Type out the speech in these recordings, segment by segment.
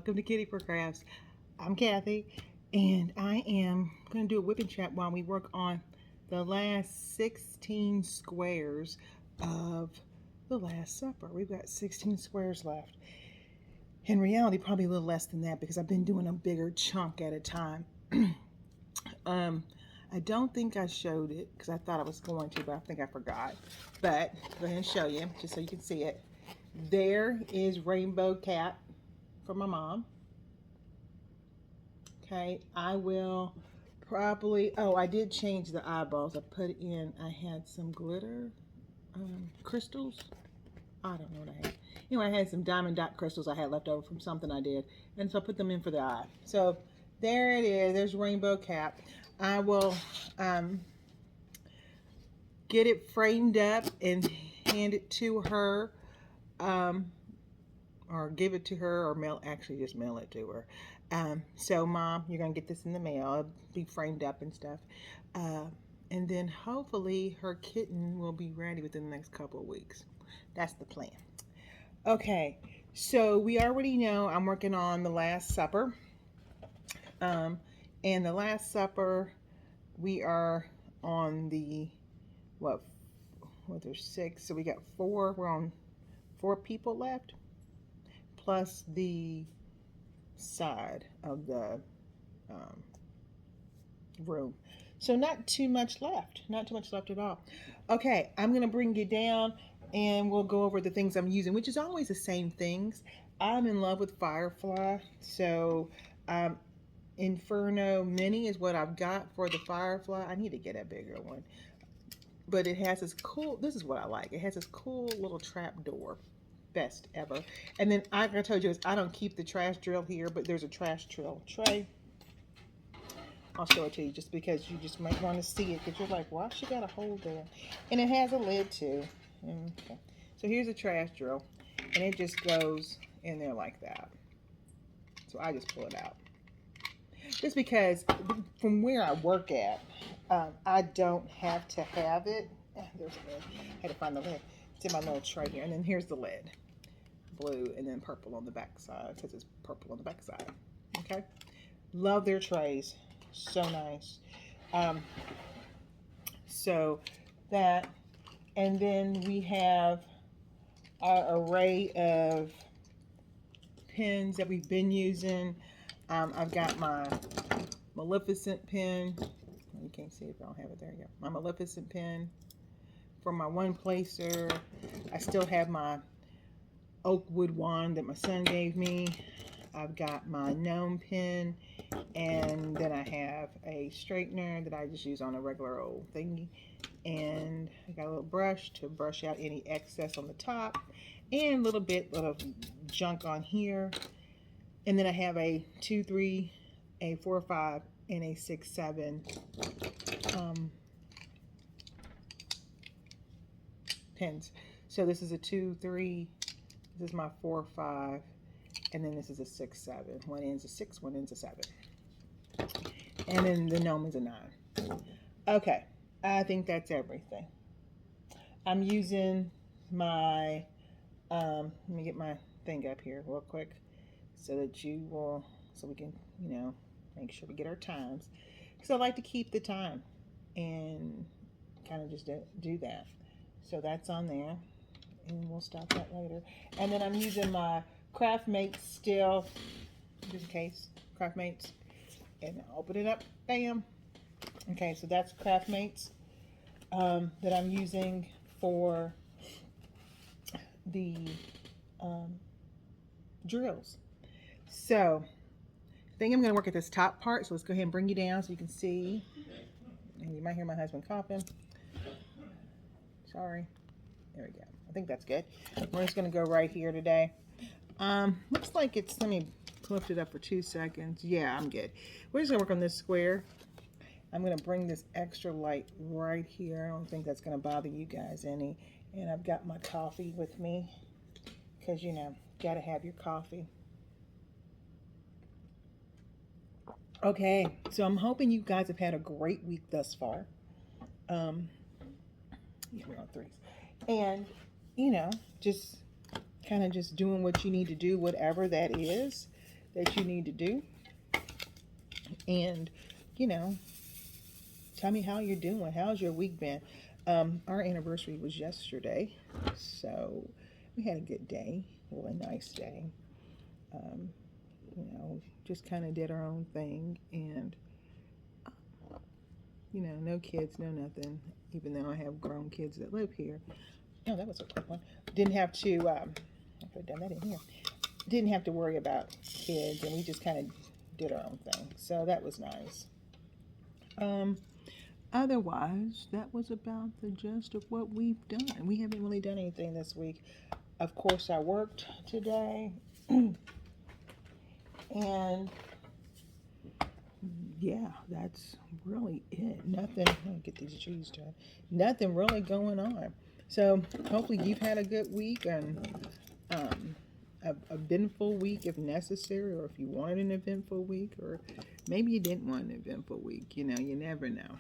welcome to kittykathkrafts. I'm Kathy, and I am going to do a whipping chat while we work on the last 16 squares of the Last Supper. We've got 16 squares left. In reality, probably a little less than that because I've been doing a bigger chunk at a time. I don't think I showed it because I thought I was going to, but I think I forgot. But go ahead and show you just so you can see it. There is Rainbow Cat for my mom. Okay, I will probably, oh, I did change the eyeballs. I put in, I had some glitter crystals. I don't know what I had. Anyway, I had some diamond dot crystals I had left over from something I did. And so I put them in for the eye. So there it is. There's Rainbow Cat. I will get it framed up and hand it to her. Or give it to her, or just mail it to her. So Mom, you're gonna get this in the mail. It'll be framed up and stuff. And then hopefully her kitten will be ready within the next couple of weeks. That's the plan. Okay, so we already know I'm working on the Last Supper. And the Last Supper, we are on the, there's 6, so we got 4, we're on 4 people left, plus the side of the room. So not too much left. Not too much left at all. Okay, I'm going to bring you down and we'll go over the things I'm using, which is always the same things. I'm in love with Firefly. So Inferno Mini is what I've got for the Firefly. I need to get a bigger one. But it has this cool, this is what I like. It has this cool little trap door. Best ever. And then I told you, I don't keep the trash drill here, but there's a trash drill tray. I'll show it to you just because you just might want to see it because you're like, why she got a hole there? And it has a lid too. Okay. So here's a trash drill and it just goes in there like that. So I just pull it out. Just because from where I work at, I don't have to have it. There's a lid. I had to find the lid. It's in my little tray here. And then here's the lid. Blue and then purple on the back side because it's purple on the back side. Okay, love their trays, so nice. So that, and then we have our array of pens that we've been using. I've got my Maleficent pen. You can't see it, but I don't have it there yet. My Maleficent pen for my one placer. I still have my oak wood wand that my son gave me. I've got my gnome pen, and then I have a straightener that I just use on a regular old thingy, and I got a little brush to brush out any excess on the top and a little bit of junk on here. And then I have a 2-3, a 4-5, and a 6-7 pens. So this is a 2-3. This is my 4-5, and then this is a 6-7. One end's a 6, one end's a 7. And then the gnome is a 9. Okay, I think that's everything. I'm using my, let me get my thing up here real quick so that so we can, make sure we get our times. Because I like to keep the time and kind of just do that. So that's on there. And we'll stop that later. And then I'm using my Craftmates still, just in case, Craftmates. And I'll open it up, bam. Okay, so that's Craftmates that I'm using for the drills. So I think I'm going to work at this top part. So let's go ahead and bring you down so you can see. And you might hear my husband coughing. Sorry. There we go. I think that's good. We're just going to go right here today. Looks like it's, let me lift it up for 2 seconds. Yeah, I'm good. We're just going to work on this square. I'm going to bring this extra light right here. I don't think that's going to bother you guys any. And I've got my coffee with me because, got to have your coffee. Okay, so I'm hoping you guys have had a great week thus far. Yeah, we're on 3s. And, just kind of just doing what you need to do, whatever that is. that you need to do. And, you know, tell me how you're doing. How's your week been? Our anniversary was yesterday, so we had a good day, a really nice day. Um, just kind of did our own thing, and no kids, no nothing. Even though I have grown kids that live here. No, that was a quick one. Didn't have to. I could have done that in here. Didn't have to worry about kids, and we just kind of did our own thing. So that was nice. Um, Otherwise, that was about the gist of what we've done. We haven't really done anything this week. Of course, I worked today, and yeah, that's really it. Nothing. Let me get these shoes done. Nothing really going on. So hopefully you've had a good week and a eventful week if necessary, or if you wanted an eventful week, or maybe you didn't want an eventful week. You never know.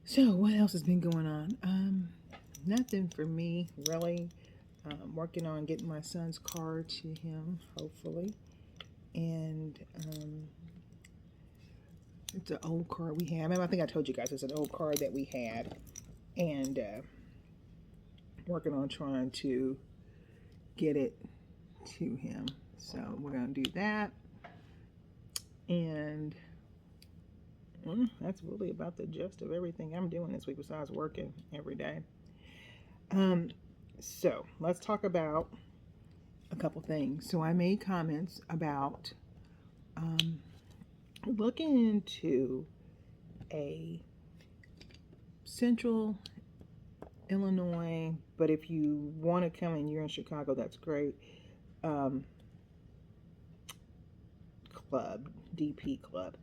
So what else has been going on? Nothing for me really. Working on getting my son's car to him, hopefully, and it's an old car we had. I think I told you guys it's an old car that we had, and working on trying to get it to him. So we're gonna do that, and that's really about the gist of everything I'm doing this week besides working every day. So let's talk about a couple things. So I made comments about looking into a Central Illinois, but if you want to come and you're in Chicago, that's great. Club, DP Club.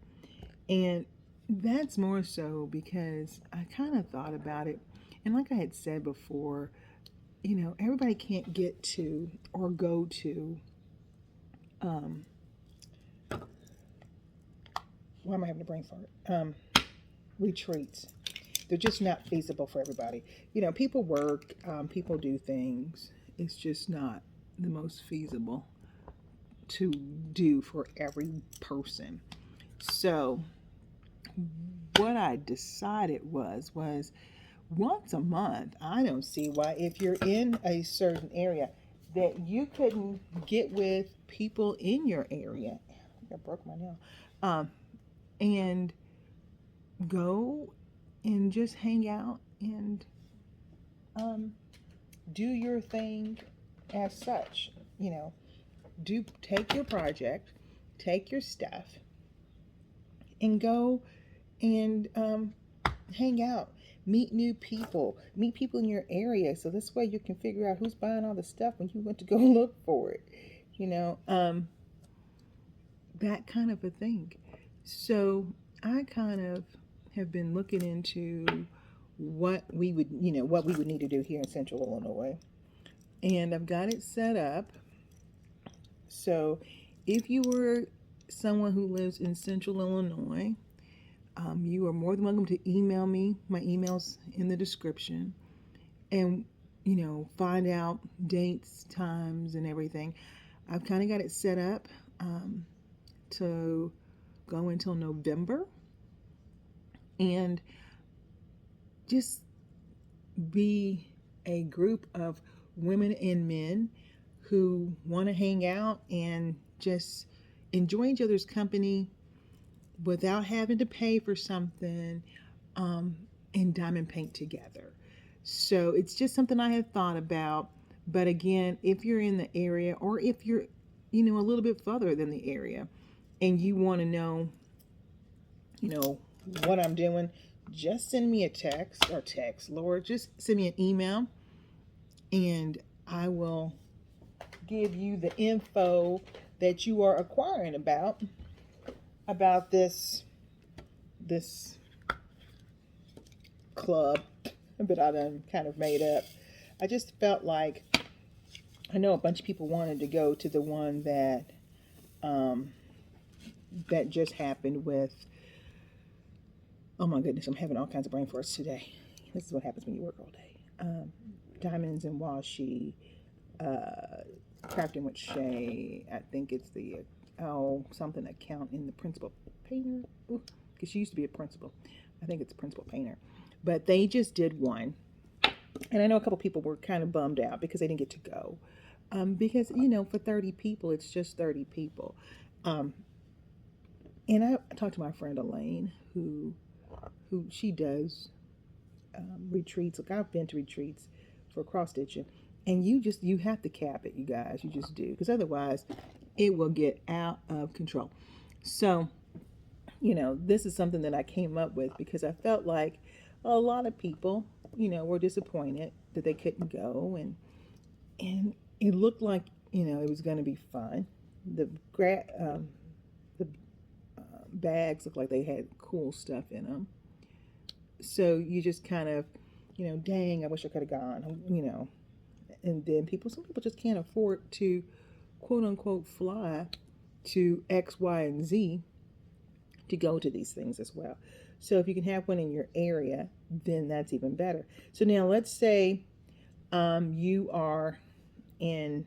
And that's more so because I kind of thought about it. And like I had said before, everybody can't get to or go to, why am I having a brain fart? Retreats. They're just not feasible for everybody. People work, people do things. It's just not the most feasible to do for every person. So what I decided was once a month, I don't see why, if you're in a certain area, that you couldn't get with people in your area. I broke my nail. And go and just hang out and do your thing as such. Take your project, take your stuff, and go and hang out. Meet new people. Meet people in your area. So this way you can figure out who's buying all the stuff when you went to go look for it. That kind of a thing. So I kind of have been looking into what we would need to do here in Central Illinois. And I've got it set up. So if you were someone who lives in Central Illinois, you are more than welcome to email me. My email's in the description. And, find out dates, times, and everything. I've kind of got it set up to go until November. And just be a group of women and men who want to hang out and just enjoy each other's company without having to pay for something, and diamond paint together. So it's just something I had thought about. But again, if you're in the area, or if you're, a little bit further than the area, and you want to know, what I'm doing, just send me a text, Lord, just send me an email, and I will give you the info that you are acquiring about this club that I done kind of made up. I just felt like, I know a bunch of people wanted to go to the one that that just happened with, oh my goodness, I'm having all kinds of brain farts today. This is what happens when you work all day. Diamonds and Washi, Crafting with Shay. I think it's the something account in the principal painter. Because she used to be a principal. I think it's principal painter. But they just did one. And I know a couple people were kind of bummed out because they didn't get to go. Because, for 30 people, it's just 30 people. And I talked to my friend Elaine, who she does retreats. Like, I've been to retreats for cross stitching, and you have to cap it, you guys. You just do, because otherwise it will get out of control. So, this is something that I came up with because I felt like a lot of people, were disappointed that they couldn't go, and it looked like it was going to be fun. The bags looked like they had cool stuff in them. So you just kind of, dang, I wish I could have gone, And then some people just can't afford to, quote unquote, fly to X, Y, and Z to go to these things as well. So if you can have one in your area, then that's even better. So now let's say you are in,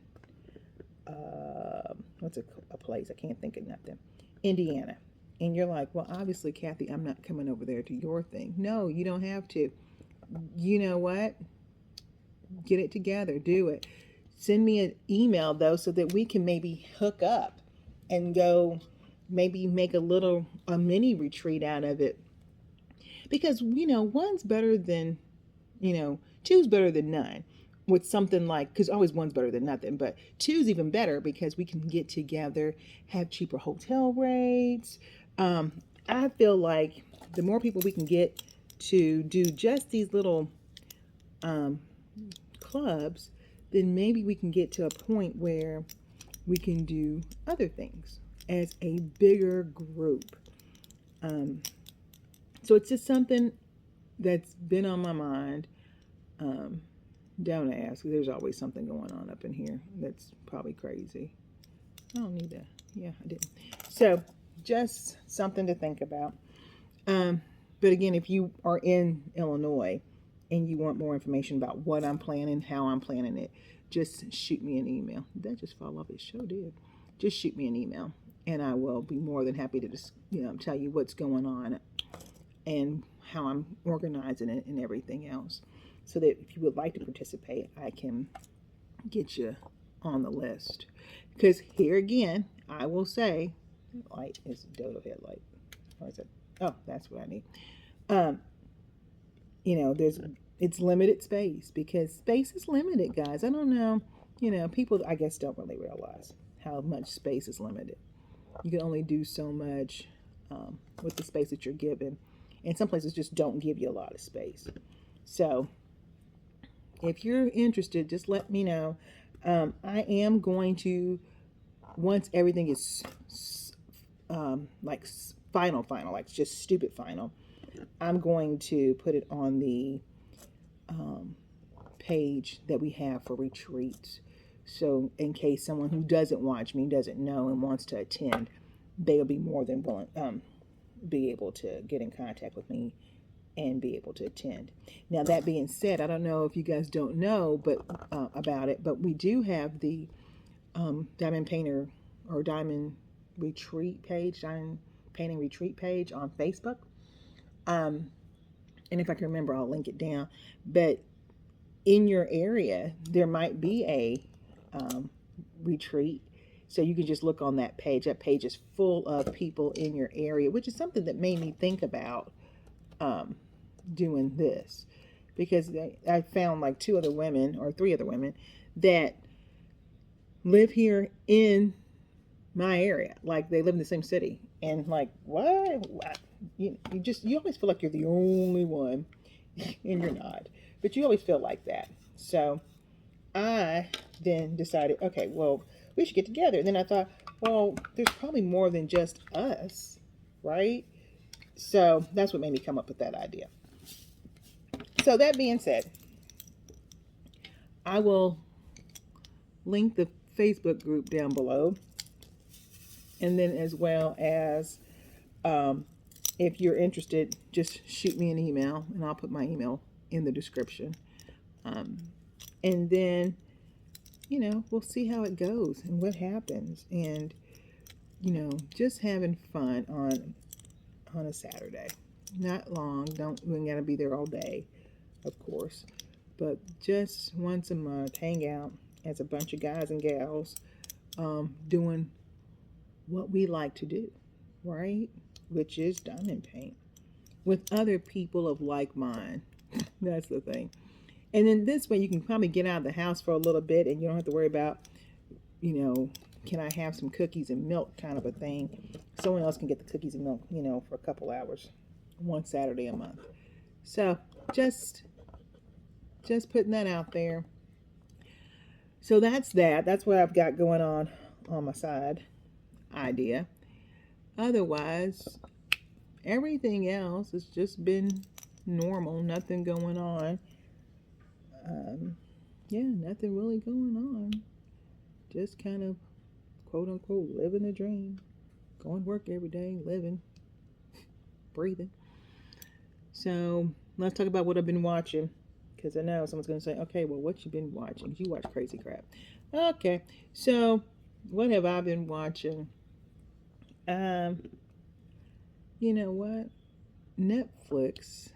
what's a place? I can't think of nothing. Indiana. And you're like, well, obviously, Kathy, I'm not coming over there to your thing. No, you don't have to. You know what? Get it together. Do it. Send me an email, though, so that we can maybe hook up and go maybe make a mini retreat out of it. Because, one's better than, two's better than none. With something like, because always one's better than nothing, but two's even better because we can get together, have cheaper hotel rates. I feel like the more people we can get to do just these little clubs, then maybe we can get to a point where we can do other things as a bigger group. So it's just something that's been on my mind. Don't ask. There's always something going on up in here that's probably crazy. I don't need that. Yeah, I didn't. So just something to think about. But again, if you are in Illinois and you want more information about what I'm planning, how I'm planning it, just shoot me an email. Did that just fall off? It sure did. Just shoot me an email, and I will be more than happy to just tell you what's going on and how I'm organizing it and everything else, so that if you would like to participate, I can get you on the list. Because here again, I will say, light is dodo headlight. Or is it? Oh, that's what I need. It's limited space, because space is limited, guys. I don't know. People, I guess, don't really realize how much space is limited. You can only do so much with the space that you're given. And some places just don't give you a lot of space. So if you're interested, just let me know. I am going to, once everything is like final, like just stupid final, I'm going to put it on the page that we have for retreats. So in case someone who doesn't watch me, doesn't know, and wants to attend, they'll be more than willing, be able to get in contact with me and be able to attend. Now, that being said, I don't know if you guys don't know about it, but we do have the Diamond Painter or Diamond Retreat page, Diamond Painting Retreat page on Facebook. And if I can remember, I'll link it down. But in your area, there might be a retreat. So you can just look on that page. That page is full of people in your area, which is something that made me think about doing this. Because I found like 2 other women or 3 other women that live here in my area. Like, they live in the same city. And like, what? You always feel like you're the only one. And you're not. But you always feel like that. So I then decided, okay, well, we should get together. And then I thought, well, there's probably more than just us, right? So that's what made me come up with that idea. So that being said, I will link the Facebook group down below. And then, as well as, if you're interested, just shoot me an email, and I'll put my email in the description. And then we'll see how it goes and what happens. And, just having fun on a Saturday. Not long. We ain't gotta be there all day, of course. But just once a month, hang out as a bunch of guys and gals, doing what we like to do, right? Which is diamond paint with other people of like mind. That's the thing. And then this way you can probably get out of the house for a little bit and you don't have to worry about, can I have some cookies and milk kind of a thing. Someone else can get the cookies and milk, for a couple hours, one Saturday a month. So just putting that out there. So that's that. That's what I've got going on my side idea. Otherwise, everything else has just been normal. Nothing going on. Nothing really going on. Just kind of, quote unquote, living the dream. Going to work every day, living, breathing. So let's talk about what I've been watching. Because I know someone's going to say, okay, well, what you been watching? You watch crazy crap. Okay, so what have I been watching? You know what? Netflix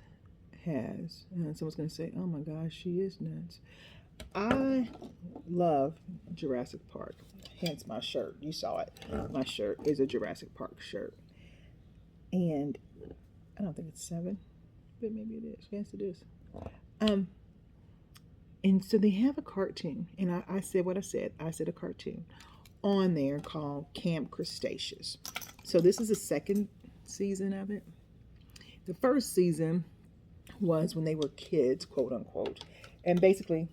has, and someone's going to say, oh my gosh, she is nuts. I love Jurassic Park, hence my shirt. You saw it. My shirt is a Jurassic Park shirt. And I don't think it's 7, but maybe it is. Yes, it is. And so they have a cartoon, and I said what I said. I said a cartoon on there called Camp Cretaceous. So this is the second season of it. The first season was when they were kids, quote unquote. And basically,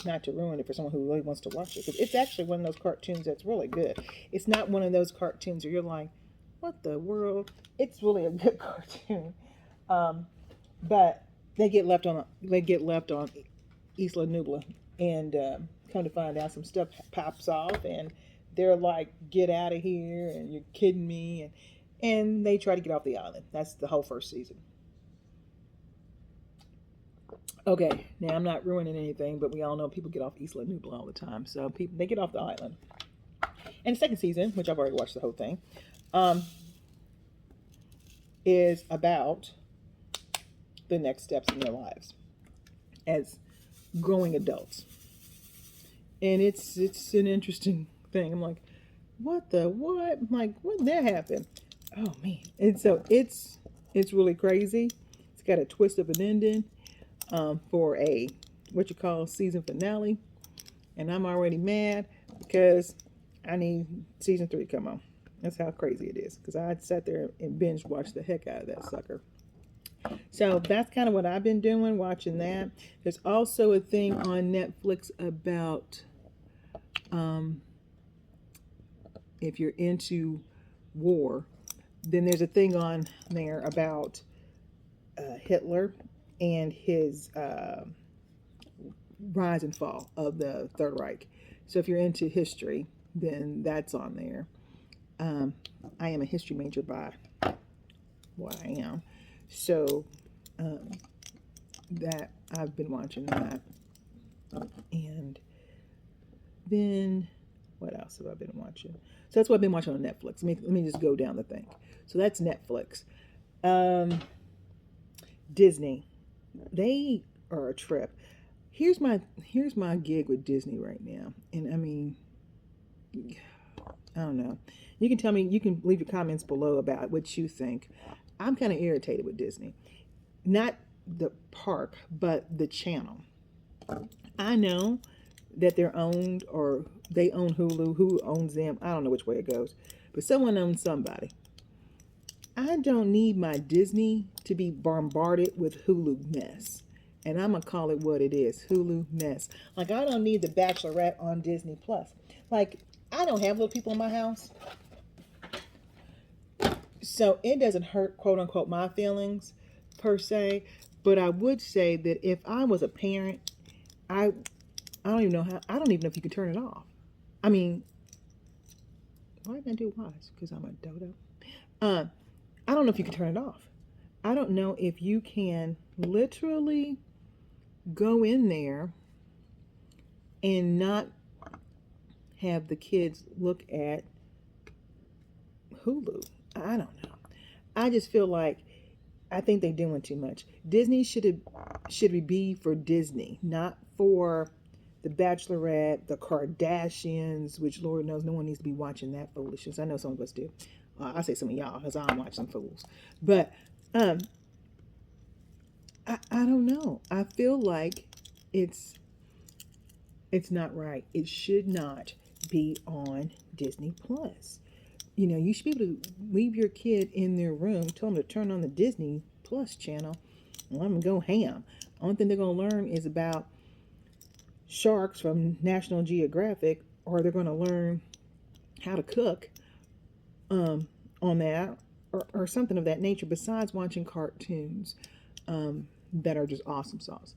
not to ruin it for someone who really wants to watch it, because it's actually one of those cartoons that's really good. It's not one of those cartoons where you're like, what the world? It's really a good cartoon. But they get left on Isla Nubla, and come to find out some stuff pops off, and they're like, get out of here, and you're kidding me, and they try to get off the island. That's the whole first season. Okay, now I'm not ruining anything, but we all know people get off Isla Nubla all the time, so they get off the island. And the second season, which I've already watched the whole thing, is about the next steps in their lives as growing adults. And it's an interesting thing. I'm like, what? I'm like, what did that happen? Oh man. And so it's really crazy. It's got a twist of an ending for a season finale. And I'm already mad because I need season 3 to come on. That's how crazy it is. Because I sat there and binge watched the heck out of that sucker. So that's kind of what I've been doing, watching that. There's also a thing on Netflix about if you're into war, then there's a thing on there about Hitler and his rise and fall of the Third Reich. So if you're into history, then that's on there. I am a history major by what I am. So that I've been watching that. And then what else have I been watching? So that's what I've been watching on Netflix. Let me just go down the thing. So that's Netflix. Disney. They are a trip. Here's my gig with Disney right now. And I mean, I don't know. You can tell me, you can leave your comments below about what you think. I'm kind of irritated with Disney. Not the park, but the channel. I know that they're owned, or they own Hulu. Who owns them? I don't know which way it goes. But someone owns somebody. I don't need my Disney to be bombarded with Hulu mess. And I'm going to call it what it is. Hulu mess. Like, I don't need The Bachelorette on Disney Plus. Like, I don't have little people in my house. So it doesn't hurt, quote unquote, my feelings per se. But I would say that if I was a parent, I don't even know if you can turn it off. I mean, why did I do was? Because I'm a dodo. I don't know if you can turn it off. I don't know if you can literally go in there and not have the kids look at Hulu. I don't know. I just feel like I think they're doing too much. Disney should be for Disney, not for the Bachelorette, the Kardashians, which Lord knows no one needs to be watching that foolishness. I know some of us do. I say some of y'all because I don't watch some fools. But um, I don't know. I feel like it's it's not right. It should not be on Disney Plus. You should be able to leave your kid in their room, tell them to turn on the Disney Plus channel, and let them go ham. Only thing they're going to learn is about sharks from National Geographic, or they're going to learn how to cook on that, or something of that nature, besides watching cartoons that are just awesome sauce.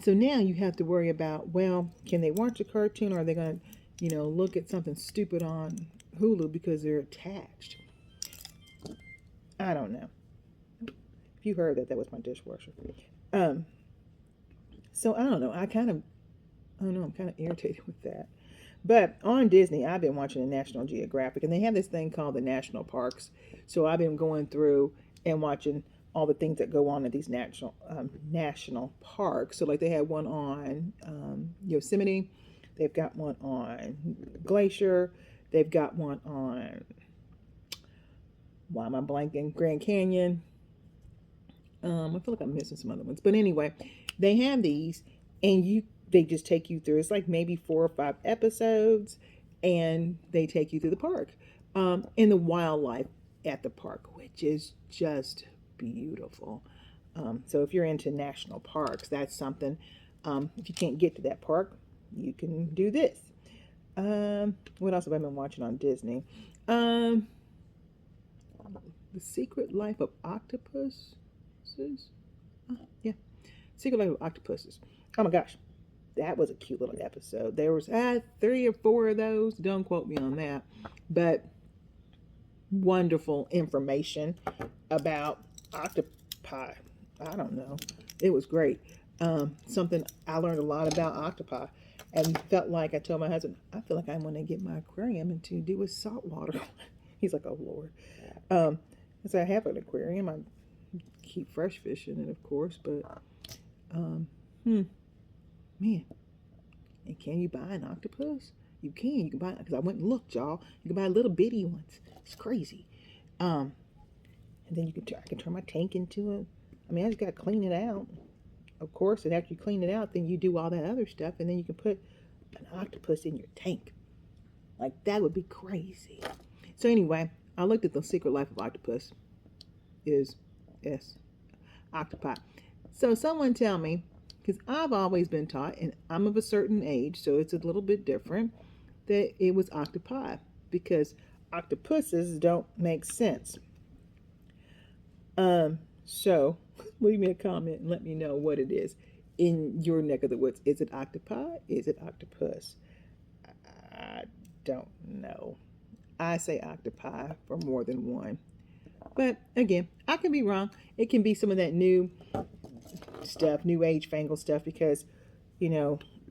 So now you have to worry about, well, can they watch a cartoon, or are they going to, look at something stupid on Hulu because they're attached? I don't know. If you heard that, that was my dishwasher. So I don't know. I don't know. I'm kind of irritated with that. But on Disney, I've been watching the National Geographic, and they have this thing called the national parks. So I've been going through and watching all the things that go on at these national parks. So like they had one on Yosemite, they've got one on Glacier, they've got one on, why am I blanking, Grand Canyon. I feel like I'm missing some other ones, but anyway, they have these, and they just take you through. It's like maybe 4 or 5 episodes, and they take you through the park, and the wildlife at the park, which is just beautiful. So if you're into national parks, that's something. If you can't get to that park, you can do this. What else have I been watching on Disney? The Secret Life of Octopuses. Yeah, Secret Life of Octopuses. Oh my gosh, that was a cute little episode. There was 3 or 4 of those. Don't quote me on that, but wonderful information about octopi. I don't know. It was great. Something I learned a lot about octopi, and felt like I told my husband, I feel like I want to get my aquarium and to do with saltwater. He's like, oh Lord. So I have an aquarium. I keep fresh fish in it, of course, but man, and can you buy an octopus? You can. You can buy, because I went and looked, y'all. You can buy little bitty ones. It's crazy. And then I can turn my tank into a. I mean, I just got to clean it out, of course. And after you clean it out, then you do all that other stuff, and then you can put an octopus in your tank. Like, that would be crazy. So anyway, I looked at the Secret Life of Octopus. Octopi. So someone tell me, because I've always been taught, and I'm of a certain age, so it's a little bit different, that it was octopi, because octopuses don't make sense. So leave me a comment and let me know what it is in your neck of the woods. Is it octopi? Is it octopus? I don't know. I say octopi for more than one. But again, I can be wrong. It can be some of that new stuff, new age fangled stuff, because,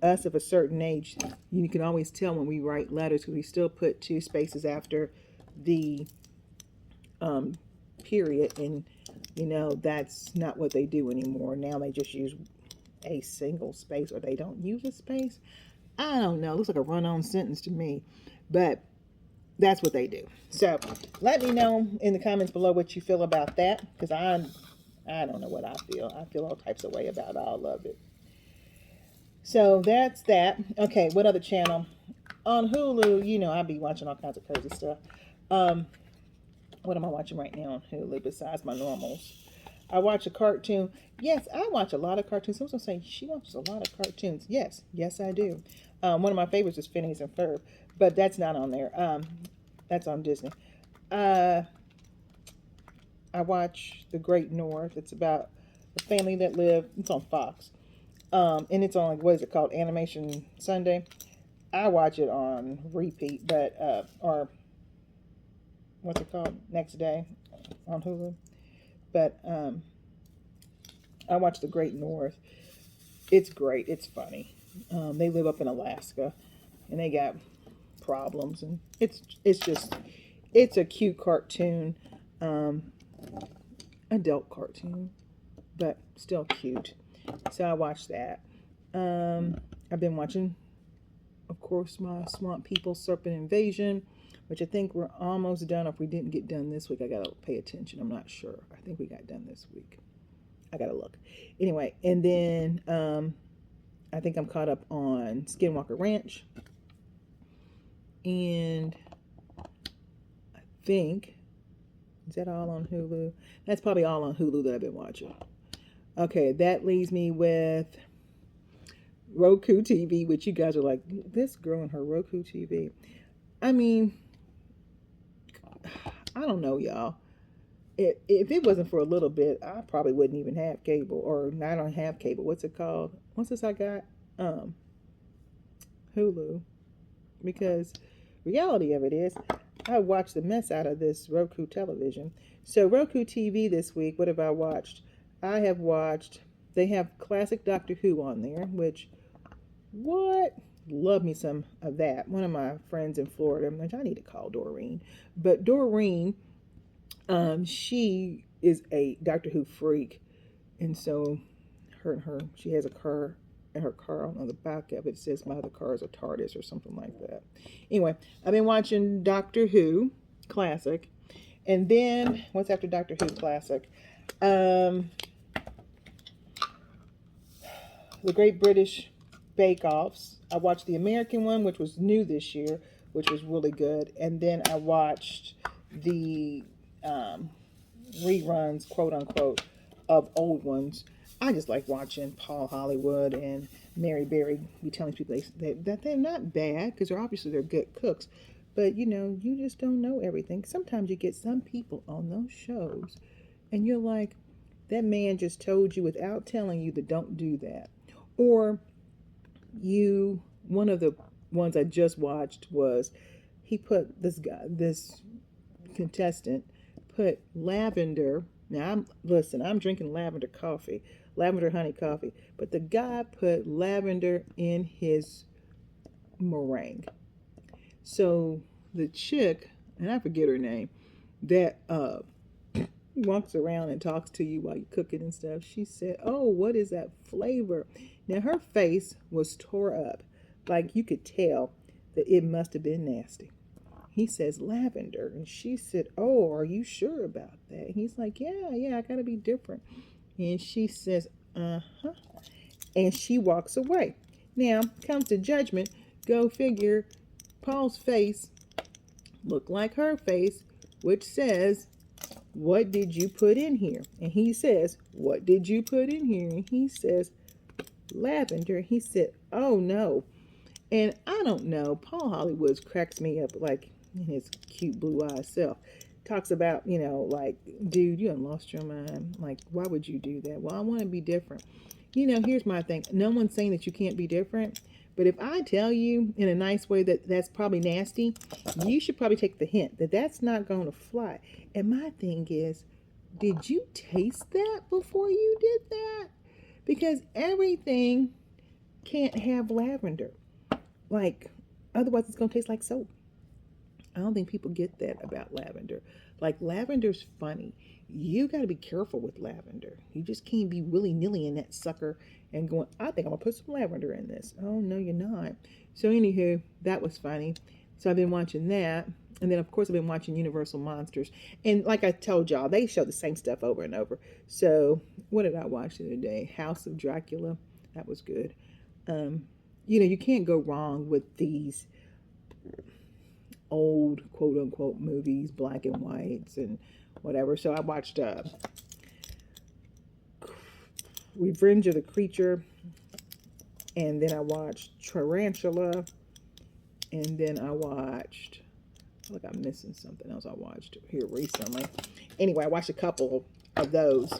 us of a certain age, you can always tell when we write letters, because we still put 2 spaces after the period, and that's not what they do anymore. Now they just use a single space, or they don't use a space. I don't know. It looks like a run-on sentence to me, but that's what they do. So let me know in the comments below what you feel about that, because I don't know what I feel. I feel all types of way about all of it. So that's that. Okay, what other channel? On Hulu, I'll be watching all kinds of crazy stuff. What am I watching right now on Hulu besides my normals? I watch a cartoon. Yes, I watch a lot of cartoons. Someone's saying she watches a lot of cartoons. Yes, I do. One of my favorites is Phineas and Ferb, but that's not on there. That's on Disney. I watch The Great North. It's about a family that live. It's on Fox, and it's on, what is it called, Animation Sunday. I watch it on repeat, but or what's it called, next day on Hulu. But I watch The Great North. It's great. It's funny. They live up in Alaska, and they got problems, and it's a cute cartoon, um, adult cartoon, but still cute. So I watched that. I've been watching, of course, my Swamp People Serpent Invasion, which I think we're almost done. If we didn't get done this week, I gotta pay attention. I'm not sure. I think we got done this week. I gotta look. Anyway, and then I think I'm caught up on Skinwalker Ranch, and I think is that all on Hulu? That's probably all on Hulu that I've been watching. Okay, that leaves me with Roku TV, which you guys are like, this girl and her Roku TV. I mean, I don't know, y'all. If it wasn't for a little bit, I probably wouldn't even have cable, or I don't have cable. What's it called? What's this I got? Hulu. Because reality of it is, I watched the mess out of this Roku television. So Roku TV this week, what have I watched? I have watched, they have classic Doctor Who on there, which, what? Love me some of that. One of my friends in Florida, which I need to call Doreen, but Doreen, she is a Doctor Who freak, and so she has a car, and her car on the back of it says my other car is a TARDIS or something like that. Anyway, I've been watching Doctor Who classic, and then what's after Doctor Who classic? The Great British Bake Offs. I watched the American one, which was new this year, which was really good, and then I watched the reruns, quote unquote, of old ones. I just like watching Paul Hollywood and Mary Berry be telling people that they're not bad, because they're good cooks, but you just don't know everything. Sometimes you get some people on those shows and you're like, that man just told you without telling you that don't do that. Or one of the ones I just watched was, he put this contestant put lavender. Now I'm drinking lavender honey coffee, but the guy put lavender in his meringue. So the chick, and I forget her name, that walks around and talks to you while you cook it and stuff, she said, "Oh, what is that flavor?" Now her face was tore up, like you could tell that it must have been nasty. He says lavender, and she said, "Oh, are you sure about that?" He's like, yeah, I gotta be different. And she says, "Uh-huh," and she walks away. Now comes the judgment. Go figure. Paul's face looked like her face, which says, "What did you put in here?" And he says, "What did you put in here?" And he says, "Lavender." He said, "Oh no." And I don't know, Paul Hollywood cracks me up, like in his cute blue eyed self. Talks about, like, dude, you done lost your mind. Like, why would you do that? Well, I want to be different. Here's my thing. No one's saying that you can't be different. But if I tell you in a nice way that that's probably nasty, you should probably take the hint that that's not going to fly. And my thing is, did you taste that before you did that? Because everything can't have lavender. Like, otherwise it's going to taste like soap. I don't think people get that about lavender. Like, lavender's funny. You got to be careful with lavender. You just can't be willy-nilly in that sucker and going, I think I'm going to put some lavender in this. Oh, no, you're not. So, anywho, that was funny. So, I've been watching that. And then, of course, I've been watching Universal Monsters. And like I told y'all, they show the same stuff over and over. So, what did I watch the other day? House of Dracula. That was good. You can't go wrong with these old quote unquote movies, black and whites and whatever. So I watched Revenge of the Creature, and then I watched Tarantula, and then I watched, I feel like I'm missing something else I watched here recently. Anyway, I watched a couple of those,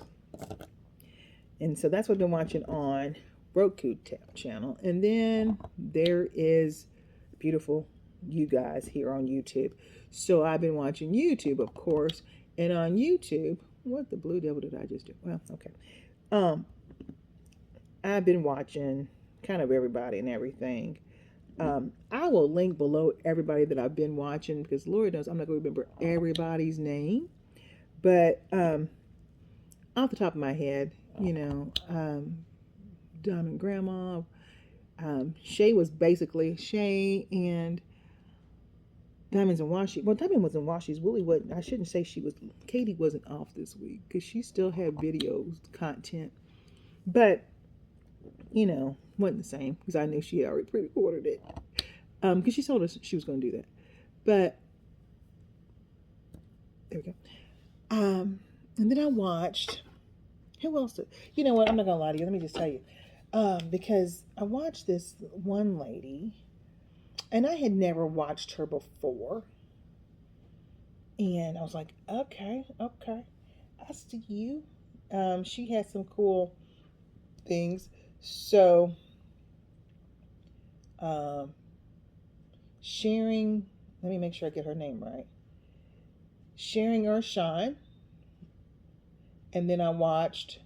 and so that's what I've been watching on Roku channel. And then there is beautiful you guys here on YouTube. So I've been watching YouTube, of course, and on YouTube, what the blue devil did I just do? Well, okay. I've been watching kind of everybody and everything. I will link below everybody that I've been watching because Lord knows I'm not going to remember everybody's name. But off the top of my head, Diamond Grandma, Shay was basically Shay and Diamonds and Washi. Well, Diamond was in Washi's. Willie wasn't. I shouldn't say she was. Katie wasn't off this week because she still had videos content, but wasn't the same because I knew she had already pre-recorded it. Because she told us she was going to do that. But there we go. And then I watched. Who else? You know what? I'm not gonna lie to you. Let me just tell you. Because I watched this one lady, and I had never watched her before. And I was like, okay, I see you. She had some cool things. So, sharing. Let me make sure I get her name right. Sharing or Shine. And then I watched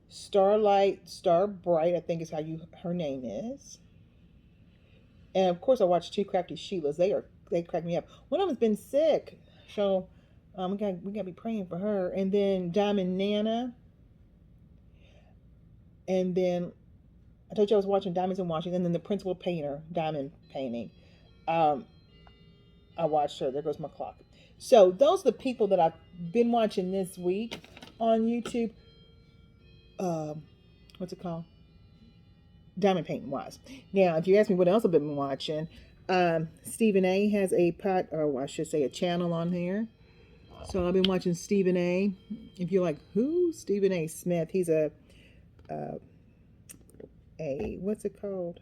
Star Bright, I think is how her name is. And of course I watched Two Crafty Sheilas. They crack me up. One of them's been sick. So we gotta be praying for her. And then Diamond Nana. And then I told you I was watching Diamonds in Washington, and then the Principal Painter, Diamond Painting. I watched her. There goes my clock. So those are the people that I've been watching this week on YouTube. What's it called? Diamond painting wise. Now, if you ask me what else I've been watching, Stephen A has a channel on here. So I've been watching Stephen A. If you're like, who? Stephen A. Smith. He's a what's it called?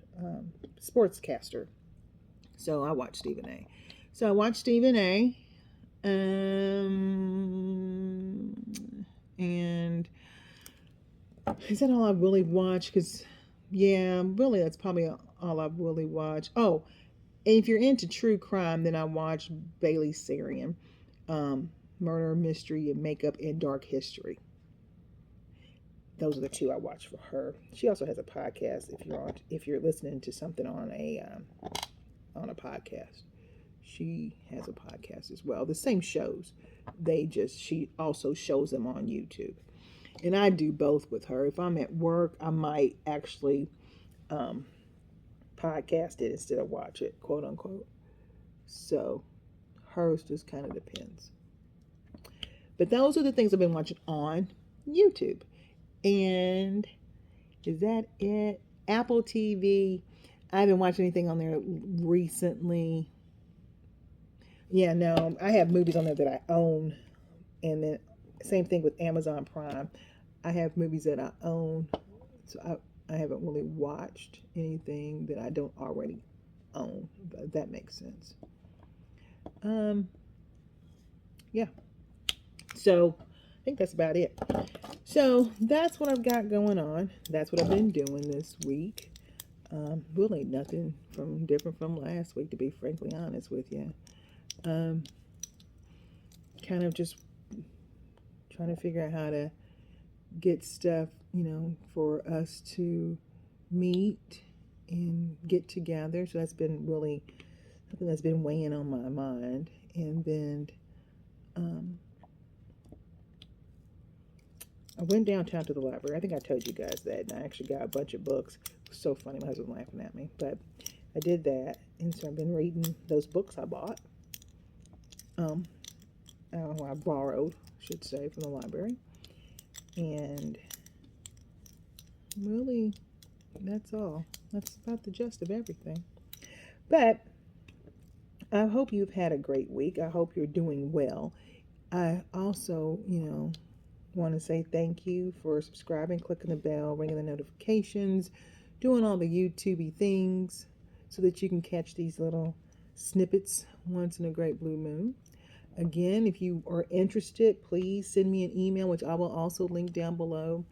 Sportscaster. So I watch Stephen A. So I watched Stephen A. And is that all I've really watched? Because, yeah, really, that's probably all I've really watched. Oh, and if you're into true crime, then I watched Bailey Sarian, Murder, Mystery, and Makeup in Dark History. Those are the two I watched for her. She also has a podcast. If you're listening to something on a podcast, she has a podcast as well. The same shows. She also shows them on YouTube. And I do both with her. If I'm at work, I might actually podcast it instead of watch it, quote unquote. So hers just kind of depends. But those are the things I've been watching on YouTube. And is that it? Apple TV. I haven't watched anything on there recently. Yeah, no, I have movies on there that I own. And then same thing with Amazon Prime. I have movies that I own. So I haven't really watched anything that I don't already own. But that makes sense. Yeah. So I think that's about it. So that's what I've got going on. That's what I've been doing this week. Really nothing different from last week, to be frankly honest with you. Kind of just trying to figure out how to get stuff, for us to meet and get together. So that's been really something that's been weighing on my mind. And then I went downtown to the library. I think I told you guys that. And I actually got a bunch of books. It was so funny. My husband was laughing at me. But I did that. And so I've been reading those books I bought. I borrowed, I should say, from the library. And really, that's all. That's about the gist of everything. But I hope you've had a great week. I hope you're doing well. I also, want to say thank you for subscribing, clicking the bell, ringing the notifications, doing all the YouTubey things so that you can catch these little snippets once in a great blue moon. Again, if you are interested, please send me an email, which I will also link down below,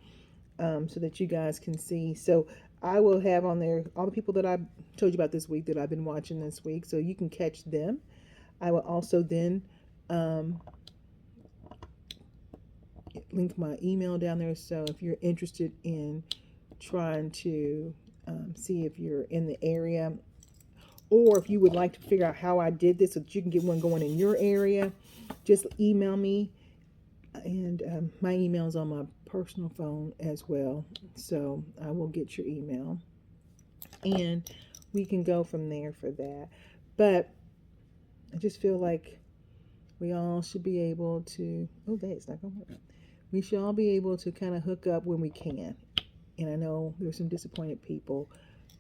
so that you guys can see. So I will have on there all the people that I told you about this week that I've been watching this week, so you can catch them. I will also then link my email down there. So if you're interested in trying to see if you're in the area, or if you would like to figure out how I did this so that you can get one going in your area, just email me. And my email is on my personal phone as well. So I will get your email. And we can go from there for that. But I just feel like we all should be able to, oh, that's not going to work. We should all be able to kind of hook up when we can. And I know there's some disappointed people,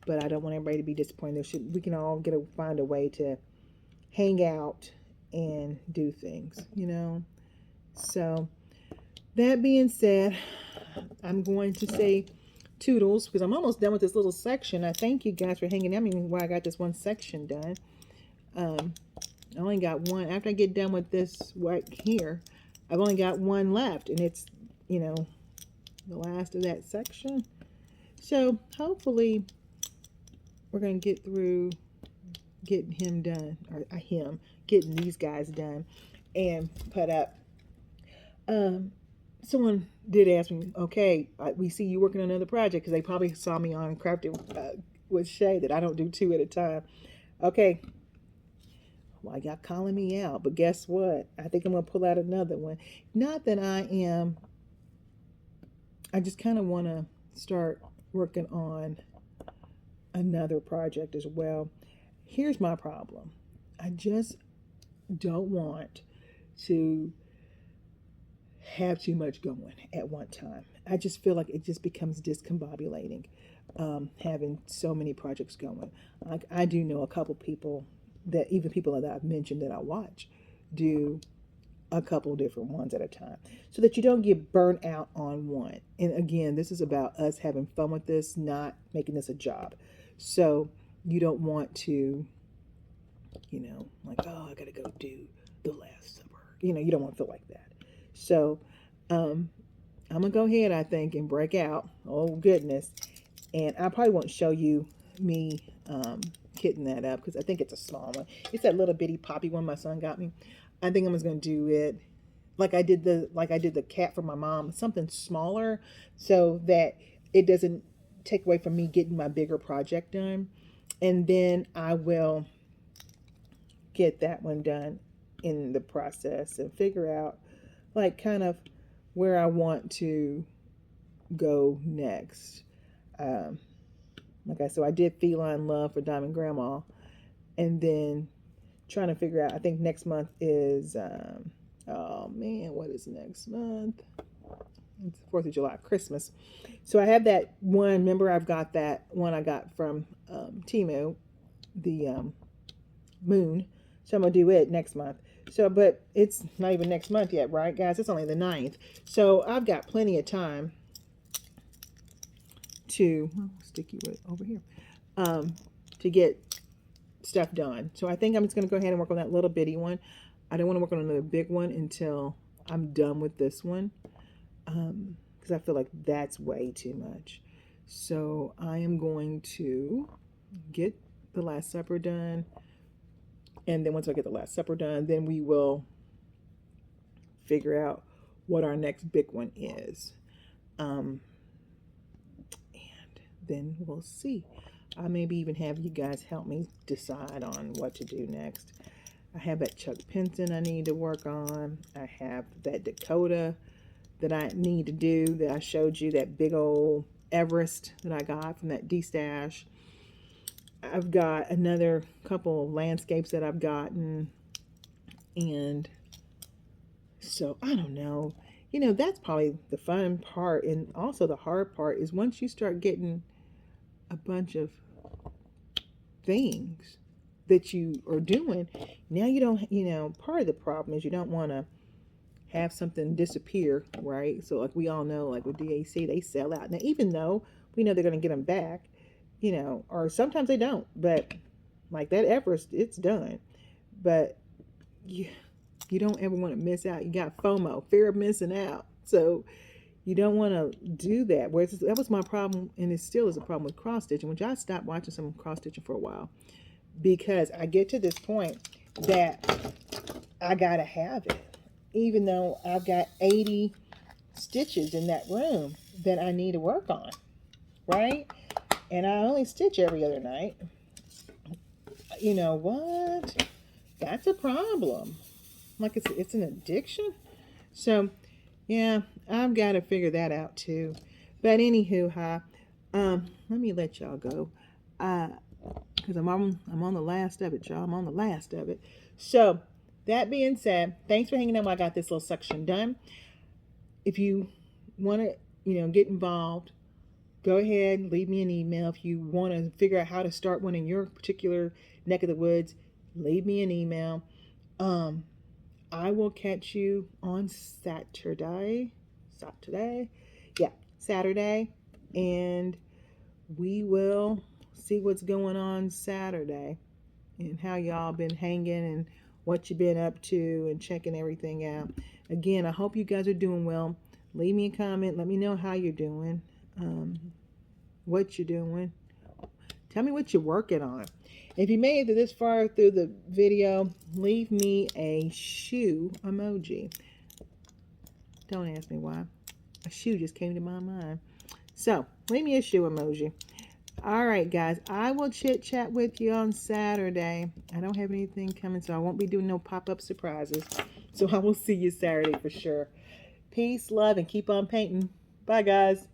but I don't want everybody to be disappointed. We can all find a way to hang out and do things, you know. So that being said, I'm going to say toodles because I'm almost done with this little section. I thank you guys for hanging out with me while I got this one section done. I only got one. After I get done with this right here, I've only got one left, and it's, you know, the last of that section. So hopefully we're going to get through getting him done, or getting these guys done and put up. Someone did ask me, okay, we see you working on another project, because they probably saw me on Crafting with Shay that I don't do 2 at a time. Okay. Well, y'all calling me out, but guess what? I think I'm going to pull out another one. Not that I just kind of want to start working on another project as well. Here's my problem. I just don't want to have too much going at one time. I just feel like it just becomes discombobulating, having so many projects going. Like, I do know a couple people that, even people that I've mentioned that I watch, do a couple different ones at a time, so that you don't get burnt out on one. And again, this is about us having fun with this, not making this a job. So you don't want to, you know, like, oh, I gotta go do the Last Supper. You know, you don't want to feel like that. So I'm gonna go ahead, I think, and break out. Oh goodness. And I probably won't show you me kitting that up, because I think it's a small one. It's that little bitty poppy one my son got me. I think I'm just gonna do it like I did the cat for my mom, something smaller, so that it doesn't take away from me getting my bigger project done. And then I will get that one done in the process and figure out, like, kind of where I want to go next. Like I said, I did Feline Love for Diamond Grandma, and then trying to figure out, I think next month is, oh man, what is next month? It's 4th of July, Christmas. So I have that one. Remember, I've got that one I got from Temu, the moon. So I'm going to do it next month. So, but it's not even next month yet, right, guys? It's only the 9th. So I've got plenty of time to, sticky with over here, to get stuff done. So I think I'm just going to go ahead and work on that little bitty one. I don't want to work on another big one until I'm done with this one, because I feel like that's way too much. So I am going to get the Last Supper done. And then once I get the Last Supper done, then we will figure out what our next big one is. And then we'll see. I maybe even have you guys help me decide on what to do next. I have that Chuck Pinson I need to work on. I have that Dakota that I need to do, that I showed you, that big old Everest that I got from that D-Stash. I've got another couple of landscapes that I've gotten. And so, I don't know. You know, that's probably the fun part. And also the hard part is once you start getting a bunch of things that you are doing, now you don't, you know, part of the problem is you don't want to have something disappear, right? So like we all know, like with DAC, they sell out. Now, even though we know they're going to get them back, you know, or sometimes they don't, but like that Everest, it's done. But you don't ever want to miss out. You got FOMO, fear of missing out. So you don't want to do that. Whereas that was my problem, and it still is a problem with cross stitching, which I stopped watching some cross stitching for a while, because I get to this point that I gotta have it, even though I've got 80 stitches in that room that I need to work on, right? And I only stitch every other night. You know what? That's a problem. Like it's an addiction. So yeah, I've got to figure that out too. But anywho, let me let y'all go. Because I'm on the last of it, y'all. I'm on the last of it. So that being said, thanks for hanging out while I got this little section done. If you want to, get involved, go ahead, leave me an email. If you want to figure out how to start one in your particular neck of the woods, leave me an email. I will catch you on Saturday. Saturday? Yeah, Saturday. And we will see what's going on Saturday and how y'all been hanging and what you've been up to and checking everything out. Again, I hope you guys are doing well. Leave me a comment. Let me know how you're doing, what you're doing. Tell me what you're working on. If you made it this far through the video, leave me a shoe emoji. Don't ask me why. A shoe just came to my mind. So, leave me a shoe emoji. All right, guys. I will chit chat with you on Saturday. I don't have anything coming, so I won't be doing no pop-up surprises. So I will see you Saturday for sure. Peace, love, and keep on painting. Bye, guys.